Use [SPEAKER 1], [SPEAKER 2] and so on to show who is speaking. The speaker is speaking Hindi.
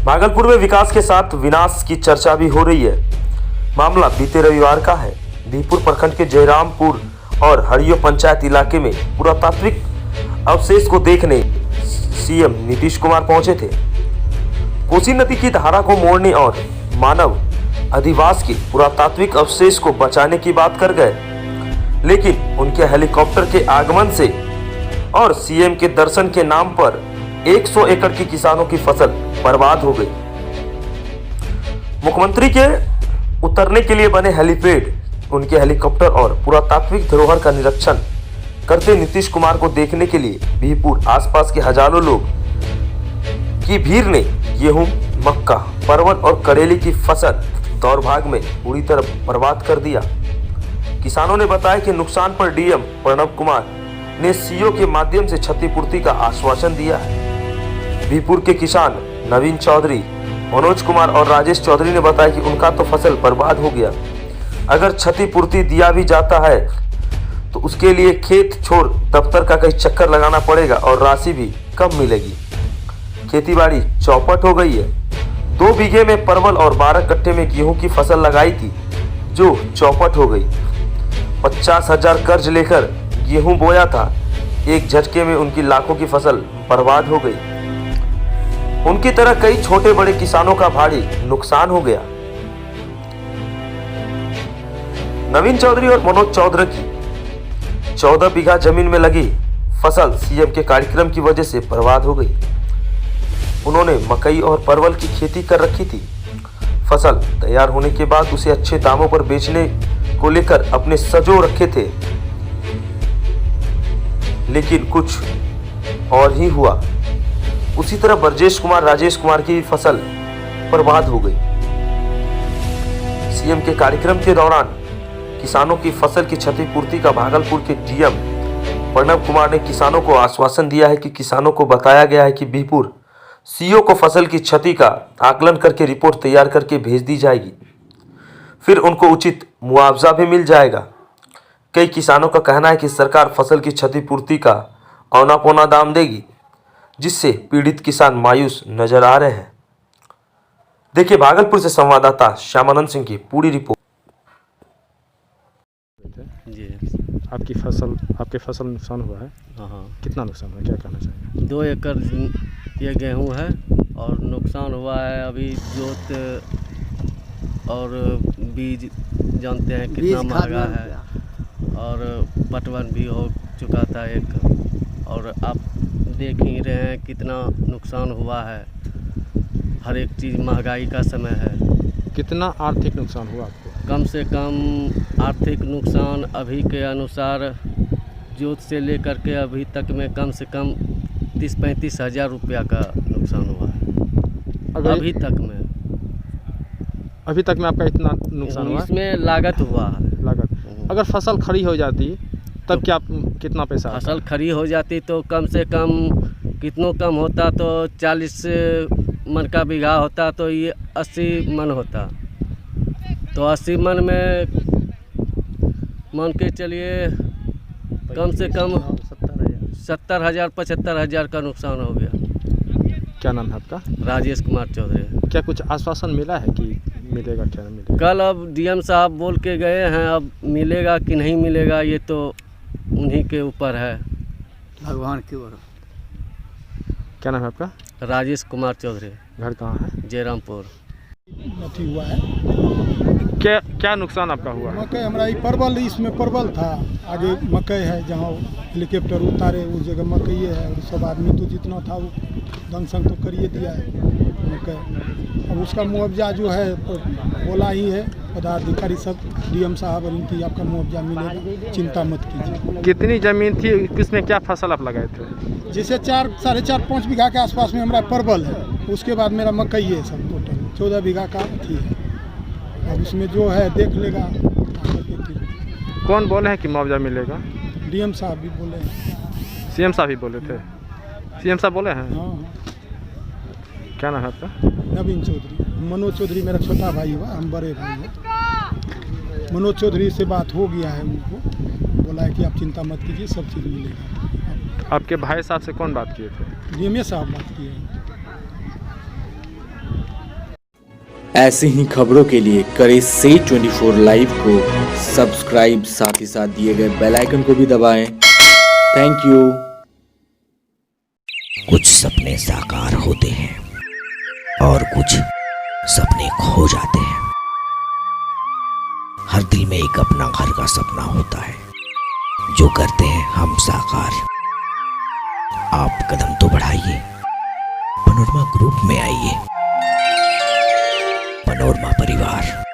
[SPEAKER 1] भागलपुर में विकास के साथ विनाश की चर्चा भी हो रही है। मामला बीते रविवार का है। बीहपुर प्रखंड के जयरामपुर और हरियो पंचायत इलाके में पुरातात्विक अवशेष को देखने सीएम नीतीश कुमार पहुंचे थे। कोसी नदी की धारा को मोड़ने और मानव अधिवास के पुरातात्विक अवशेष को बचाने की बात कर गए, लेकिन उनके हेलीकॉप्टर के आगमन से और सीएम के दर्शन के नाम पर 100 एकड़ की किसानों की फसल बर्बाद हो गई। मुख्यमंत्री के उतरने के लिए बने हेलीपैड, उनके हेलीकॉप्टर और पुरातात्विक धरोहर का निरीक्षण करते नीतीश कुमार को देखने के लिए बीहपुर आसपास के हजारों लोग की भीड़ ने गेहूं, मक्का, परवल और करेले की फसल दौरभाग में पूरी तरह बर्बाद कर दिया। किसानों ने बताया कि नुकसान पर डीएम प्रणव कुमार ने सीओ के माध्यम से क्षतिपूर्ति का आश्वासन दिया है। बीहपुर के किसान नवीन चौधरी, मनोज कुमार और राजेश चौधरी ने बताया कि उनका तो फसल बर्बाद हो गया। अगर क्षतिपूर्ति दिया भी जाता है तो उसके लिए खेत छोड़ दफ्तर का कहीं चक्कर लगाना पड़ेगा और राशि भी कम मिलेगी। खेतीबाड़ी चौपट हो गई है। 2 बीघे में परवल और 12 कट्टे में गेहूं की फसल लगाई थी जो चौपट हो गई। 50,000 कर्ज लेकर गेहूं बोया था। एक झटके में उनकी लाखों की फसल बर्बाद हो गई। उनकी तरह कई छोटे बड़े किसानों का भारी नुकसान हो गया। नवीन चौधरी और मनोज चौधरी की 14 बीघा जमीन में लगी फसल सीएम के कार्यक्रम की वजह से बर्बाद हो गई। उन्होंने मकई और परवल की खेती कर रखी थी। फसल तैयार होने के बाद उसे अच्छे दामों पर बेचने को लेकर अपने सजो रखे थे, लेकिन कुछ और ही हुआ। उसी तरह ब्रजेश कुमार, राजेश कुमार की फसल बर्बाद हो गई। सीएम के कार्यक्रम के दौरान किसानों की फसल की क्षतिपूर्ति का भागलपुर के डीएम प्रणव कुमार ने किसानों को आश्वासन दिया है कि किसानों को बताया गया है कि बीहपुर सीओ को फसल की क्षति का आकलन करके रिपोर्ट तैयार करके भेज दी जाएगी, फिर उनको उचित मुआवजा भी मिल जाएगा। कई किसानों का कहना है कि सरकार फसल की क्षतिपूर्ति का औना पौना दाम देगी, जिससे पीड़ित किसान मायूस नजर आ रहे हैं। देखिए भागलपुर से संवाददाता श्यामानंद सिंह की पूरी रिपोर्ट।
[SPEAKER 2] जी,
[SPEAKER 3] आपकी फसल नुकसान हुआ है।
[SPEAKER 2] हाँ,
[SPEAKER 3] कितना नुकसान हुआ, क्या कहना चाहिए?
[SPEAKER 2] 2 एकड़ ये गेहूं है और नुकसान हुआ है। अभी जोत और बीज जानते हैं कितना महंगा है, और पटवन भी हो चुका था एक, और आप देख ही रहे हैं कितना नुकसान हुआ है। हर एक चीज़ महंगाई का समय है।
[SPEAKER 3] कितना आर्थिक नुकसान हुआ आपको?
[SPEAKER 2] कम से कम आर्थिक नुकसान अभी के अनुसार जोत से लेकर के अभी तक में कम से कम 30-35 हज़ार रुपया का नुकसान हुआ है।
[SPEAKER 3] अभी तक में आपका इतना नुकसान हुआ?
[SPEAKER 2] इसमें लागत हुआ है।
[SPEAKER 3] लागत, अगर फसल खड़ी हो जाती तब क्या कितना पैसा?
[SPEAKER 2] फसल खड़ी हो जाती तो कम से कम कितनों कम होता तो 40 मन का बीघा होता तो ये 80 मन होता। तो 80 मन में मान के चलिए कम से कम 70,000 75,000 का नुकसान हो गया।
[SPEAKER 3] क्या नाम है आपका?
[SPEAKER 2] राजेश कुमार चौधरी।
[SPEAKER 3] क्या कुछ आश्वासन मिला है कि मिलेगा, क्या नहीं मिलेगा?
[SPEAKER 2] कल अब डीएम साहब बोल के गए हैं, अब मिलेगा कि नहीं मिलेगा ये तो उन्हीं के ऊपर है,
[SPEAKER 4] भगवान के ऊपर।
[SPEAKER 3] क्या नाम है आपका?
[SPEAKER 2] राजेश कुमार चौधरी।
[SPEAKER 3] घर कहाँ है?
[SPEAKER 2] जयरामपुर।
[SPEAKER 4] अथी हुआ है।
[SPEAKER 3] क्या नुकसान आपका हुआ?
[SPEAKER 4] मकई हमारा ये परवल, इसमें परवल था, आगे मकई है, जहाँ हेलीकॉप्टर उतारे उस जगह मकई है, और सब आदमी तो जितना था वो दंग तो करिए दिया है मकई। अब उसका मुआवजा जो है बोला ही है पदाधिकारी सब, डीएम साहब और इनकी, आपका मुआवजा मिलेगा, चिंता मत कीजिए।
[SPEAKER 3] कितनी जमीन थी, किसमें क्या फसल आप लगाए थे?
[SPEAKER 4] जैसे 4, 4.5-5 बीघा के आसपास में हमारा परवल है, उसके बाद मेरा मकई है, सब टोटल 14 बीघा का थी है। अब उसमें जो है देख लेगा।
[SPEAKER 3] कौन बोले हैं कि मुआवजा मिलेगा?
[SPEAKER 4] डीएम साहब भी बोले हैं।
[SPEAKER 3] सीएम साहब भी बोले थे? सीएम साहब बोले हैं?
[SPEAKER 4] हाँ।
[SPEAKER 3] क्या नाम है आपका?
[SPEAKER 4] नवीन चौधरी। मनोज चौधरी मेरा छोटा भाई हुआ, हम बड़े भाई हैं। मनोज चौधरी से बात हो गया है, उनको बोला है कि आप चिंता मत कीजिए, सब चीज़ मिलेगा।
[SPEAKER 3] आपके भाई साहब से कौन बात किए थे?
[SPEAKER 4] डीएम साहब बात किए हैं।
[SPEAKER 5] ऐसी ही खबरों के लिए करें से 24 लाइव को सब्सक्राइब, साथ ही साथ दिए गए बेल आइकन को भी दबाएं। Thank you.
[SPEAKER 6] कुछ सपने साकार होते हैं और कुछ सपने खो जाते हैं। हर दिल में एक अपना घर का सपना होता है जो करते हैं हम साकार। आप कदम तो बढ़ाइए, पनोरमा ग्रुप में आइए। पनोरमा परिवार।